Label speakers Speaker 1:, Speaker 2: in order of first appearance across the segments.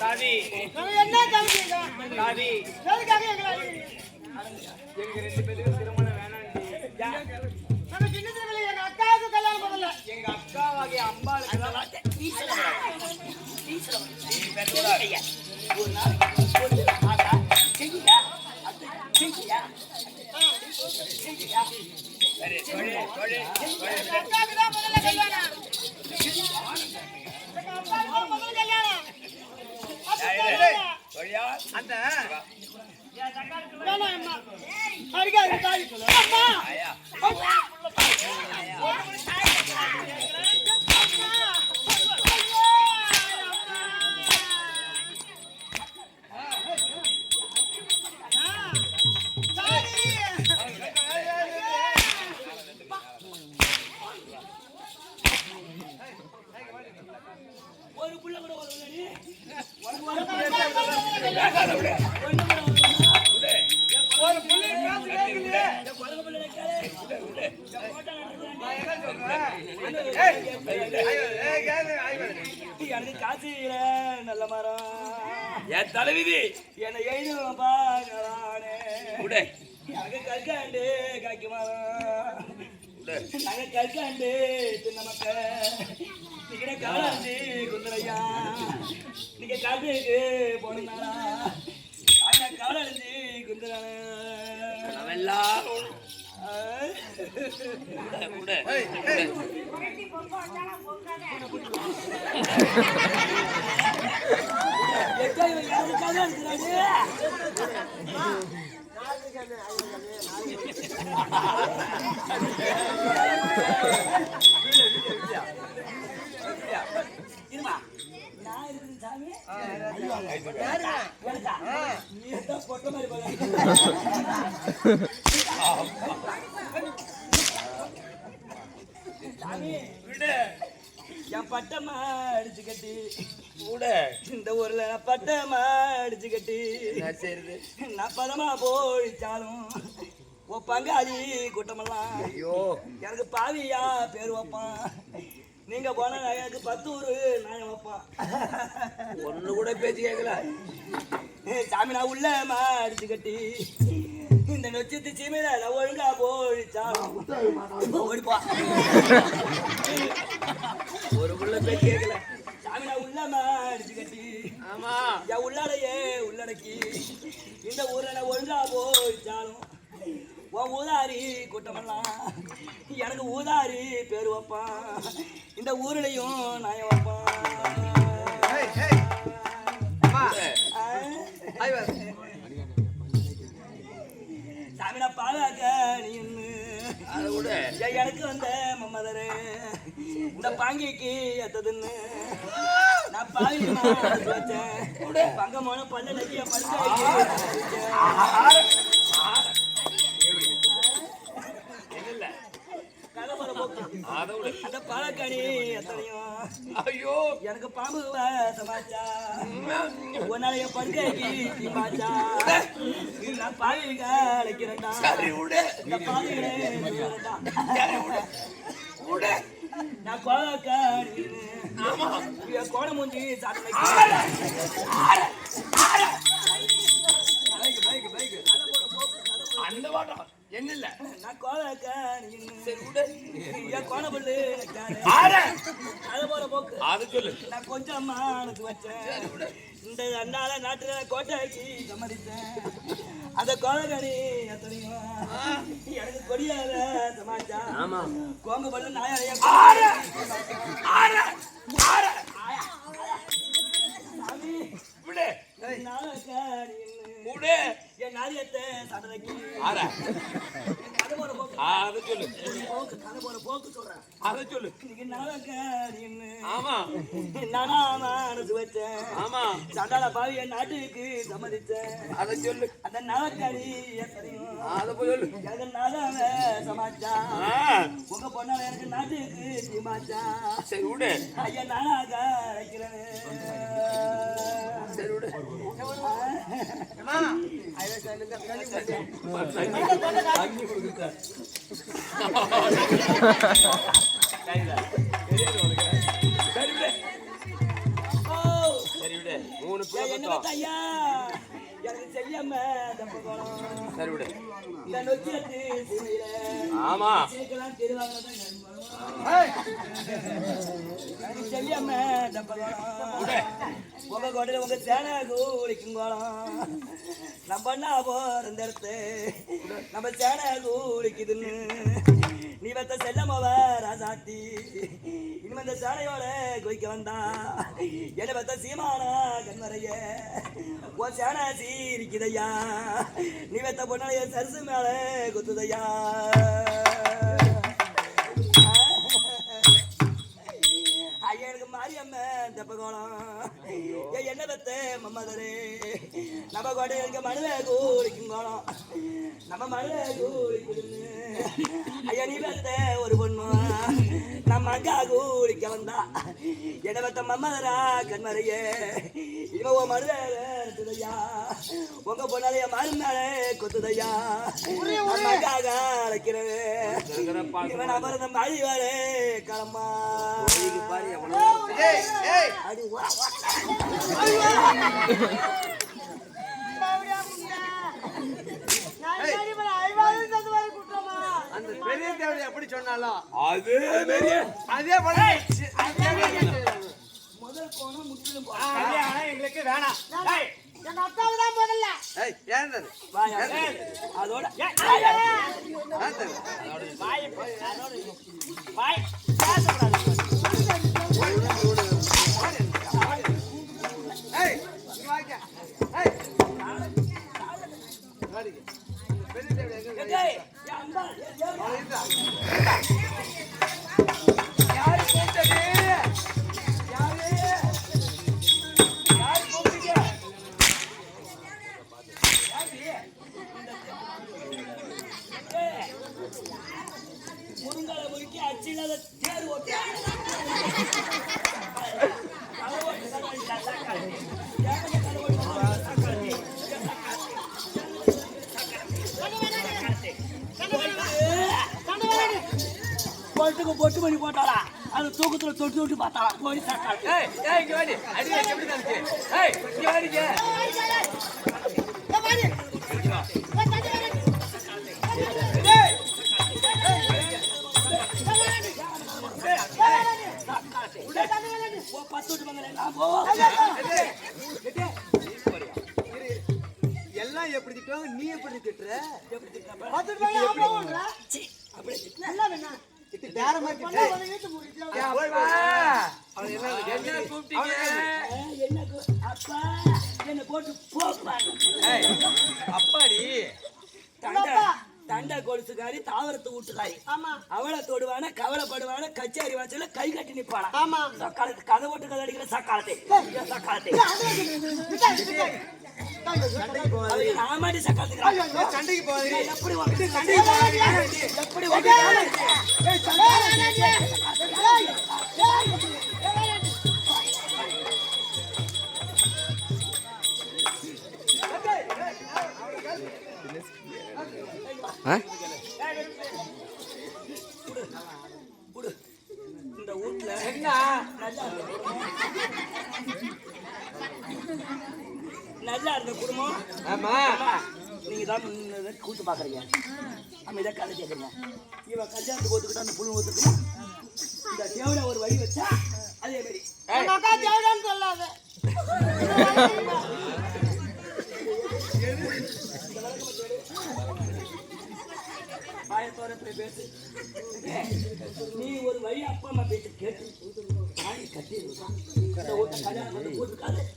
Speaker 1: தாவி
Speaker 2: என்ன தம்பி
Speaker 1: தாவி
Speaker 2: எதுக்காக எங்களை
Speaker 1: எங்க ரெண்டு பேருக்கு திருமணம் வேணாம்.
Speaker 2: நம்ம சின்ன சின்ன எங்க அக்காவுக்கு கல்யாணம் பண்ணல.
Speaker 1: எங்க அக்கா வகை அம்பாளுக்கு தான்
Speaker 3: ஒரு நாளைக்கு செய்யா
Speaker 2: எங்க அக்காவுக்கு தான் முதல்ல கல்யாணம். எங்க அப்பாவுக்கு தான் முதல்ல கல்யாணம்.
Speaker 1: அந்த
Speaker 2: வேணாம் அம்மா. அடிக்காது தாய். அம்மா. அம்மா.
Speaker 3: ஒரு புள்ள கூட எனக்கு காசு நல்ல மரம் என் தலைவிதி என்னை எழுதுவேன் பாக்கலானே எனக்கு கற்காண்டு காய்க்கு மரம் நாங்க கற்காண்டு சின்ன மக்கள் நீங்க காலாண்டு குந்தரையா நீங்க காட்டுக்கு போனீங்களா நாங்க காலாண்டு குந்தரான இருமா நான் இருக்குது சாமி நீ பொட்ட மாதிரி சாமி என் பட்டமா அடிச்சு கட்டி கூட இந்த ஊர்ல பட்டமா அடிச்சு கட்டி நான் பதமா போயிச்சாலும் ஓ பங்காளி கூட்டமெல்லாம் ஐயோ எனக்கு பாவியா பேர் வைப்பான் நீங்க போனா எனக்கு 10 ஊரு நான் வைப்பான் ஒண்ணு கூட பேச்சு கேட்கல சாமி நான் உள்ள அடிச்சு கட்டி இந்த நொச்சத்து சீமையில நான் ஒழுங்கா போயிச்சாலும் ஓடிப்பா ஒரு புள்ள பேச்சு கேட்கல சாமி நான் உள்ள அடிச்சு கட்டி ஆமா என் உள்ளாடையே உள்ளடக்கி இந்த ஊர்ல நான் ஒழுங்கா போயிச்சாலும் உன் ஊதாரி கூட்டமெல்லாம் எனக்கு ஊதாரி பேர் வைப்பான் இந்த ஊர்லயும் நான் வைப்பான் சாமி நான் பாலாக்க நீ எனக்கு வந்த மம்மதரு இந்த பாங்கிக்கு எத்ததுன்னு நான் பாவி வச்சேன் பங்கமான பல்ல நக்கிய பல்ல அந்த பாலக்காணி எத்தனையும் ஐயோ எனக்கு பாம்பு சமாச்சா உன்னால என் படுக்கைக்கு பாச்சா நான் பாவிக அழைக்கிறேன்டா இந்த பாவிகளே நான் பாலக்காணி கோட மூஞ்சி சாப்பிட்டு அந்த வாட்டம் என்ன இல்ல நான் கோலக்காணி என் கோணப்பள்ளு அதை போல போக்கு அது சொல்லு நான் கொஞ்சம் மனசு வச்சேன் இந்த அண்ணால நாட்டுல கோட்டைக்கு சம்மதித்தேன் அந்த கோலக்காணி எத்தனையும் எனக்கு கொடியாத சமாச்சா கோங்க பள்ளு நாயாரையா என் நாரியத்தை சடலைக்கு அதை சொல்லு போக்கு சொல்றேன் அதை சொல்லு ஆமா நானா மனசு வச்சேன் ஆமா சண்டால பாவி என் நாட்டுக்கு சம்மதிச்சேன் அதை சொல்லு அந்த நலக்காரி எத்தனையும் அதை போய் சொல்லு எனக்கு நாளாவ சமாச்சா உங்க பொண்ணால எனக்கு நாட்டுக்கு சமாச்சா சரி விடு ஐயா நானாக வைக்கிறேன் சரி விடு தண்ணி கொடுக்குற சரி விடு என்ன பார்த்தா ஐயா எனக்கு செய்யாம தப்பகோளம்
Speaker 1: சரி விடு.
Speaker 3: இந்த நொச்சியத்து சீமையில
Speaker 1: ஆமா
Speaker 3: சீக்கலாம் திருவாங்கதான் எனக்கு செய்யாம தப்பகோளம் உங்க கோட்டையில உங்க சேனை கூலிக்கும் கோலம் நம்ம என்ன போற இடத்து நம்ம சேனை கூலிக்குதுன்னு நீ வந்த செல்லமாவ ராசாத்தி இனிமே இந்த சேனையோட கொய்க்க வந்தா என்ன வந்த சீமானா கண்மறைய உன் சேனை சீரிக்குதையா நீ வந்த பொண்ணாய சரசு மேல குத்துதையா ஐயா எனக்கு மாரியம்ம தெப்பகோளம் என்ன பத்த மம்மதரே நம்ம கோட்டை இருக்க மனுவே கூலிக்கும் கோலம் நம்ம மனுவே கூலிக்குதுன்னு ஐயா நீ பத்த ஒரு பொண்ணு நம்ம அக்கா கூலிக்க வந்தா என்ன பத்த மம்மதரா கண்மறையே இவன் உன் மனுவே எடுத்துதையா உங்க பொண்ணாலைய மறு மேல கொத்துதையா நம்ம அக்காக அழைக்கிறது இவன் அமர்ந்த மழை வர கிளம்பா அடி
Speaker 1: அந்த பெரிய தேவதை எப்படி சொன்னாலும் அதே போல
Speaker 3: முதல் கோணம் முற்றிலும்
Speaker 1: கல்யாணம் எங்களுக்கு வேணாம்.
Speaker 2: எங்க அக்காவுதான் முதல்ல
Speaker 3: அதோட முருங்கால முறுக்கி அச்சு இல்லாத தேர் ஓட்டு பொட்டு பண்ணி போட்டாளா அது தூக்கத்துல தொட்டு தொட்டு பார்த்தாளா கோடி சாக்காடு
Speaker 1: இங்க வாடி அடி எப்படி இருந்துச்சு இங்க வாடிங்க எல்லாம் எப்படி திட்டுவாங்க நீ எப்படி திட்டுற வேற மாதிரி
Speaker 3: என்ன போட்டு போப்பாங்க
Speaker 1: அப்பாடி
Speaker 3: தண்டை கொலுசுக்காரி தாவரத்து வீட்டுக்காரி அவளை தொடுவான கவலைப்படுவான கச்சேரி வாசல கை கட்டி நிப்பானா சக்காலத்து கதை போட்டு கதை அடிக்கிற சக்காலத்தை நாமாட்டி சக்காலத்துக்கு
Speaker 1: சண்டைக்கு போவாங்க
Speaker 3: எப்படி இந்த வீட்டுல
Speaker 1: என்ன
Speaker 3: நல்லா இருந்த குடும்பம்
Speaker 1: ஆமா
Speaker 3: நீங்க தான் கூத்து பாக்குறீங்க அமைதியா கதை கேட்குறீங்க இவன் கல்யாணத்துக்கு ஒத்துக்கிட்டா அந்த புழு ஒத்துக்கணும் இந்த தேவட ஒரு வழி வச்சா அதே மாதிரி
Speaker 2: அக்கா தேவடான்னு சொல்லாத
Speaker 3: பாயத்தோட போய் பேசு நீ ஒரு வழி அப்பா அம்மா பேச்சு கேட்டு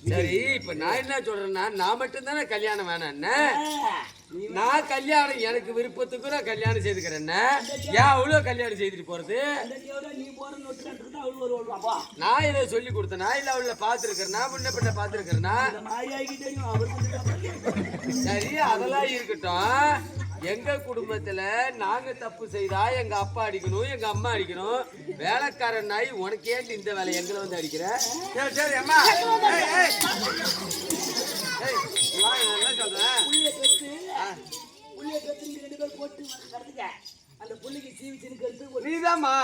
Speaker 1: சரி இப்ப நான் என்ன சொல்றேன்னா நான் மட்டும் தானே கல்யாணம் வேணாம் நான் கல்யாணம் எனக்கு விருப்பத்துக்கு நான் கல்யாணம் செய்துக்கிறேன் ஏன் அவ்வளவு கல்யாணம் செய்துட்டு போறது நான் இதை சொல்லி கொடுத்தேனா இல்ல அவளை பாத்துருக்கிறேன்னா முன்ன பின்ன பாத்துருக்கிறேன்னா சரி அதெல்லாம் இருக்கட்டும் எங்க குடும்பத்துல நாங்க தப்பு செய்தா எங்க அப்பா அடிக்கணும் எங்க அம்மா அடிக்கணும் வேலைக்காரன் நாய் உனக்கு ஏன் இந்த வேலை எங்களை வந்து அடிக்கிற சரி அம்மா என்ன சொல்றேன் நீதாம்மா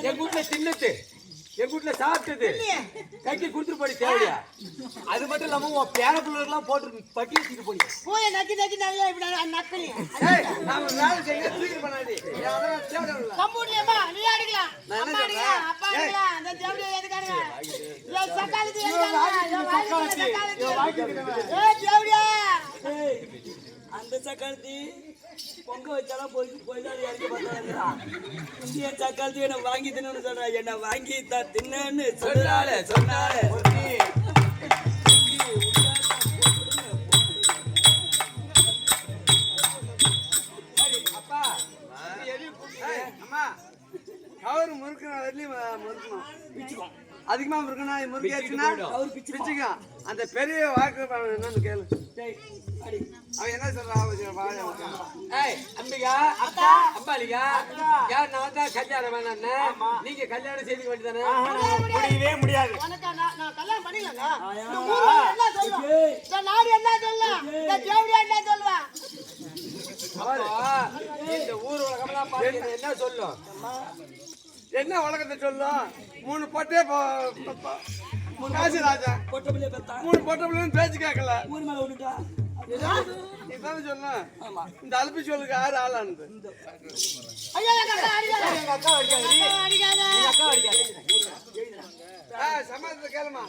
Speaker 1: எங்க வீட்டுல தின்னத்து எங்க வீட்டுல சாப்பிட்டது கைக்கு கொடுத்துட்டு போடி தேவையா? அது மட்டும் இல்லாம உன் பேர பிள்ளைலாம் போட்டு பட்டி வச்சுட்டு போடி.
Speaker 2: போய் நக்கி நக்கி நல்லா இப்படி நக்கலி
Speaker 1: நாம வேலை செய்ய தூக்கி பண்ணாடி. அதெல்லாம் தேவையில்லை.
Speaker 2: கம்பூர்லயேமா நீ அடிக்கலாம். அம்மா அடிக்கலாம், அப்பா அடிக்கலாம். அந்த தேவடியா எதுக்காருங்க? ஏய் சக்காலத்தி ஏய் தேவடியா.
Speaker 3: அந்த சக்காலத்தி பொங்க வச்சாலும் போய்தான் இறக்கி பார்த்தாங்களா? இந்திய சக்காலத்தி என்ன வாங்கி தின்னு சொல்றா. என்ன வாங்கி தான் தின்னு சொன்னாலே
Speaker 1: அப்பா அம்மா கவர் முறுக்கணும் வரலையும் முறுக்கணும்
Speaker 3: பிச்சுக்கும்.
Speaker 1: அதிகமா முறுக்கணும் முறுக்கியாச்சுன்னா அவர் பிச்சுக்கும். அந்த பெரிய வாக்கு என்னன்னு கேளு. அவன் என்ன சொல்றான்? அம்பிகா அக்கா அம்பாலிகா யார் நான் தான் கல்யாணம் வேணாம். நீங்க கல்யாணம் செய்துக்க வேண்டியதானே?
Speaker 3: முடியவே முடியாது.
Speaker 2: உனக்கு நான் கல்யாணம் பண்ணிடலங்க. இந்த ஊர்ல என்ன சொல்லுவேன்? இந்த நாடு என்ன சொல்லுவேன்? இந்த தேவடியா என்ன சொல்லுவேன்?
Speaker 1: இந்த ஊர் உலகம்லாம் பார்த்து என்ன சொல்லும்? என்ன உலகத்தை சொல்லும்? 3 பொட்டே காசு ராஜா
Speaker 3: பொட்ட பிள்ளைய பெத்தா
Speaker 1: 3 பொட்டை பிள்ளைன்னு பேச்சு கேட்கல.
Speaker 3: ஊர் மேல விட்டுட்டா
Speaker 1: இதான சொல்லணும். இந்த அல்பி சொல்லுக்கு யாரு ஆளானது?
Speaker 2: ஐயா எங்க அக்கா அடிக்காத. எங்க அக்கா அடிக்காத. எங்க அக்கா அடிக்காத.
Speaker 1: சமாதத்தை கேளுமா.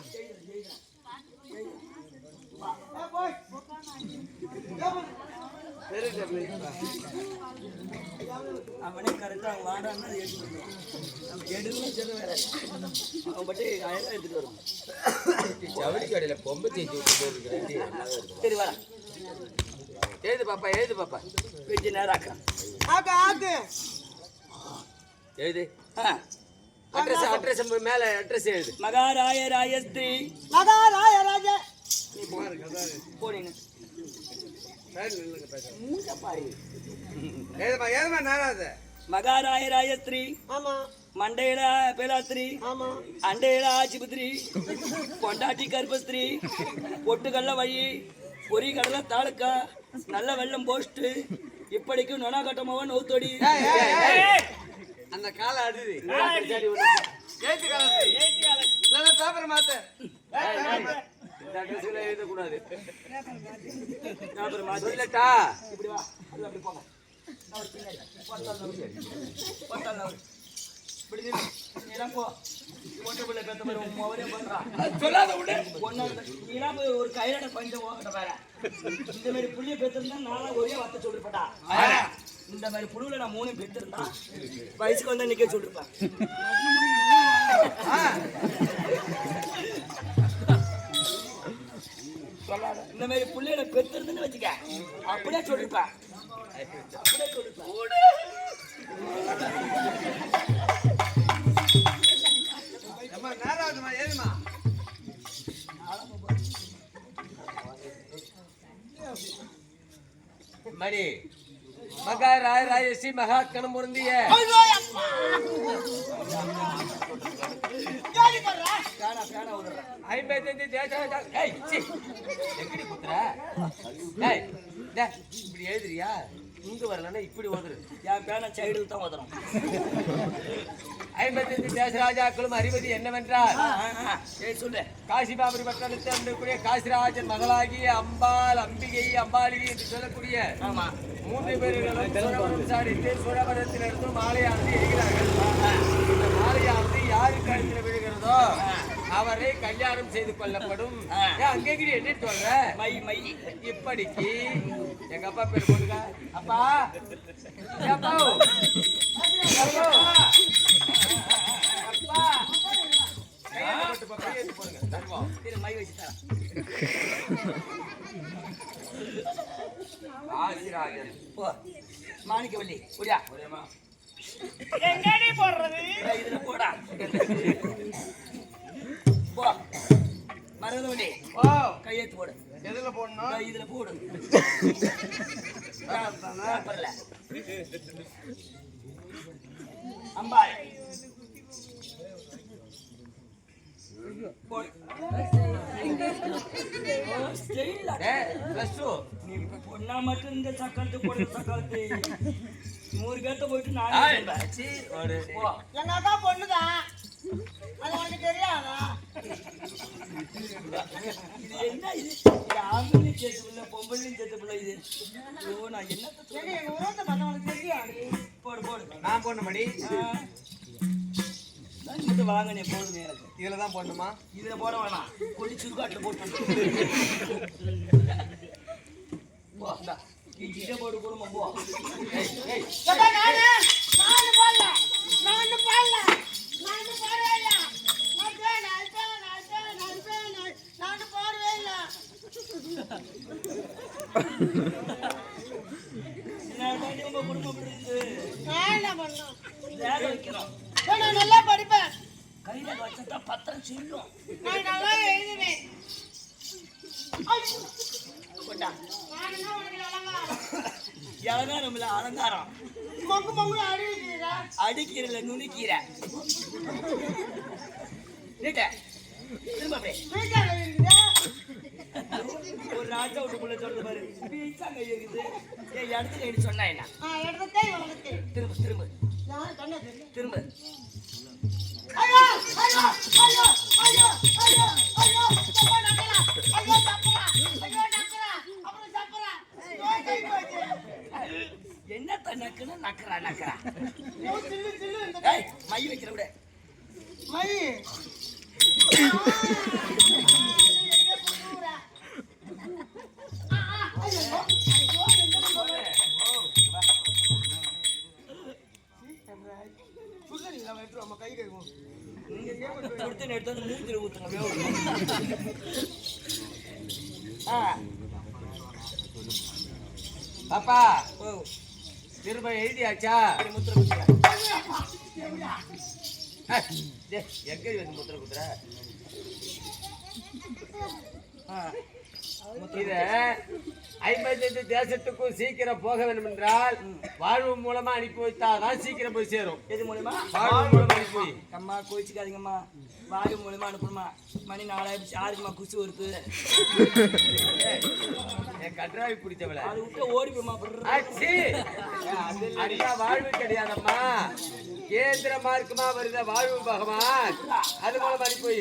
Speaker 3: அவனே கரெக்டா வாடான்னு எடுக்கணும் சொல்ல வேற. அவன் பட்டு அழகா எடுத்துட்டு வரும்.
Speaker 1: ஜவுளி கடையில பொம்பை தேய்ச்சி விட்டு போயிருக்கிறேன்.
Speaker 3: சரி வா
Speaker 1: எழுது பாப்பா
Speaker 3: கொஞ்ச நேரம் ஆக்கா
Speaker 2: ஆக்கு ஆக்கு
Speaker 1: எழுது. அட்ரஸ் மேல அட்ரஸ் எழுது.
Speaker 3: மகாராய ராயஸ்திரி
Speaker 2: மகாராய ராஜ
Speaker 3: நீ போறீங்க மகாராய ராயஸ்திரி
Speaker 2: ஆமா
Speaker 3: மண்டையில பேலாஸ்திரி
Speaker 2: ஆமா
Speaker 3: அண்டையில ஆச்சிபுத்திரி கொண்டாட்டி கர்ப்பஸ்திரி பொட்டுக்கல்ல வழி பொறி கடலை தாலுக்கா நல்ல வெள்ளம் போஸ்ட் இப்படிக்கு நொனா கட்டமாவ நோத்தோடி
Speaker 1: அந்த கால அடிது பேப்பர் மாத்த எழுதக்கூடாது. சொல்லட்டா
Speaker 3: இப்படி வா அது அப்படி போங்க இப்படி நீலாம் போ பொட்டு பிள்ளை பெத்த மாதிரி உன் மவரே பண்றான்
Speaker 1: சொல்லாத விடு.
Speaker 3: நீலாம் போய் ஒரு கையில பஞ்சம் ஓகட்ட வேற இந்த மாதிரி புள்ளிய பெத்திருந்தா நானும் ஒரே வார்த்தை சொல்லிருப்பேன்டா. இந்த மாதிரி புழுவுல நான் 3 பெத்திருந்தா வயசுக்கு வந்தா நிக்க சொல்லிருப்பேன். இந்த மாதிரி புள்ளையோட பெத்திருந்துன்னு வச்சுக்க அப்படியே சொல்லிருப்பேன்.
Speaker 1: மணி மகா ராய ராயசி மகா கணம் பொருந்திய ஐம்பத்தஞ்சு இப்படி எழுதுறியா? இங்க வரலன்னா இப்படி ஓதுரு.
Speaker 3: என் பேனை சைடில் தான் ஓதுறோம்.
Speaker 1: 55 தேசராஜாக்களும் அறிவது என்னவென்றால்
Speaker 3: சொல்லு
Speaker 1: காசிபாபுரி பட்டணத்தில் இருக்கக்கூடிய காசிராஜன் மகளாகிய அம்பாள் அம்பிகை அம்பாலிகை என்று சொல்லக்கூடிய 3 பேர்களும் சோழபுரத்திலிருந்து மாலையானது எரிகிறார்கள். இந்த மாலையானது யாரு கழுத்தில் விழுகிறதோ அவரை கல்யாணம் செய்து கொள்ளப்படும். அங்கே என்ன சொல்ற?
Speaker 3: மை மை
Speaker 1: இப்படிக்கு எங்க அப்பா பேர் போடுங்க. அப்பா அப்பா
Speaker 3: மை வச்சுட்டா
Speaker 1: ஆசிராஜன்
Speaker 3: போ மாணிக்கவல்லி புரியா
Speaker 2: எங்கடி போடுறது?
Speaker 3: இதுல போடா போ மரதவல்லி
Speaker 1: ஓ
Speaker 3: கையெழுத்து போடு.
Speaker 1: எதுல போடணும்?
Speaker 3: இதுல போடு. அம்பாள் பொண்ணா மட்டும் இந்த சக்காலத்து போடுற சக்காலத்து 100 பேர்த்த போயிட்டு நான்
Speaker 2: எங்க அக்கா பொண்ணுதான். அது உனக்கு தெரியாதா?
Speaker 3: இது என்ன இது ஆம்பளையும் சேர்த்து பிள்ளை பொம்பளையும் சேர்த்து பிள்ளை இது ஐயோ நான் என்னத்த
Speaker 2: சரி, எங்க உரத்தை பார்த்தா உனக்கு தெரியாது.
Speaker 3: போடு போடு
Speaker 4: நான் போடணுமாடி?
Speaker 3: மட்டும் வாங்கினே போதுங்க எனக்கு
Speaker 4: இதுல தான் போடணுமா?
Speaker 3: இதுல போட வேணாம் கொல்லி சுருக்காட்டுல போட்டு கிட்ட போட்டு கொடுமா போ
Speaker 2: எப்பா, நானு போடல. நானு போடவே இல்ல. நானு போடவே இல்ல.
Speaker 3: உங்க குடும்பம் இப்படி இருக்குது
Speaker 2: நான் என்ன பண்ணேன்?
Speaker 3: வேக வைக்கிறோம்
Speaker 2: நான் நல்லா படிப்பேன்.
Speaker 3: கையில வச்சா பத்திரம் சொல்லும்
Speaker 2: நான் நல்லா எழுதுவேன்.
Speaker 3: கொண்டா
Speaker 2: நான் என்ன உனக்கு அலங்காரம்?
Speaker 3: எவ்வளோ நம்மள அலங்காரம்
Speaker 2: மொக்கு மொக்கு அடிக்கிறா.
Speaker 3: அடிக்கீரை நுணுக்கீரை நீட்ட திரும்ப அப்படியே
Speaker 2: வீட்டால இருக்குதா?
Speaker 3: ஒரு ராஜா வீட்டுக்குள்ள சொல்றது பாரு பீச்சாங்க இருக்குது என் இடத்துல எடுத்து சொன்னா என்ன
Speaker 2: எடுத்தே உனக்கு.
Speaker 3: திரும்ப திரும்ப
Speaker 2: நான் சொன்னது.
Speaker 3: திரும்ப
Speaker 2: ஐயோ ஐயோ ஐயோ ஐயோ ஐயோ ஐயோ தப்பா நக்கறா. ஐயோ தப்பா. ஐயோ நக்கறா. அப்புறம் தப்பறா. ஓய் கை போச்சு.
Speaker 3: என்ன தனக்குன்னு நக்கறா நக்கறா
Speaker 2: ஓ சில்லு சில்லு இந்த
Speaker 3: ஏய் மை வைக்கிற விட
Speaker 2: மை.
Speaker 3: கொடுத்து எடுத்து வந்து மூஞ்சில ஊத்துங்க
Speaker 1: பாப்பா
Speaker 3: ஓ
Speaker 1: திரும்ப எழுதியாச்சா?
Speaker 3: முத்திர குத்துற
Speaker 1: எங்க வந்து முத்திர குத்துற? இத 55 தேசத்துக்கும் சீக்கிரம் போக வேண்டும் என்றால் வாழ்வு மூலமா அனுப்பி வைத்தாதான் சீக்கிரம் போய் சேரும்.
Speaker 3: எது மூலமா
Speaker 1: வாழ்வு மூலமா அனுப்பி வை.
Speaker 3: அம்மா கோச்சிக்காதீங்கம்மா வாயு மூலமா அனுப்பணுமா மணி 4 யாருக்குமா குசு வருது
Speaker 1: என் கன்றாவி பிடிச்சவள
Speaker 3: அது விட்டு ஓடி போமா
Speaker 1: அடியா வாழ்வு கிடையாதம்மா, கேந்திர மார்க்கமா வருத வாழ்வு பகவான், அது மூலமா அனுப்பி வை.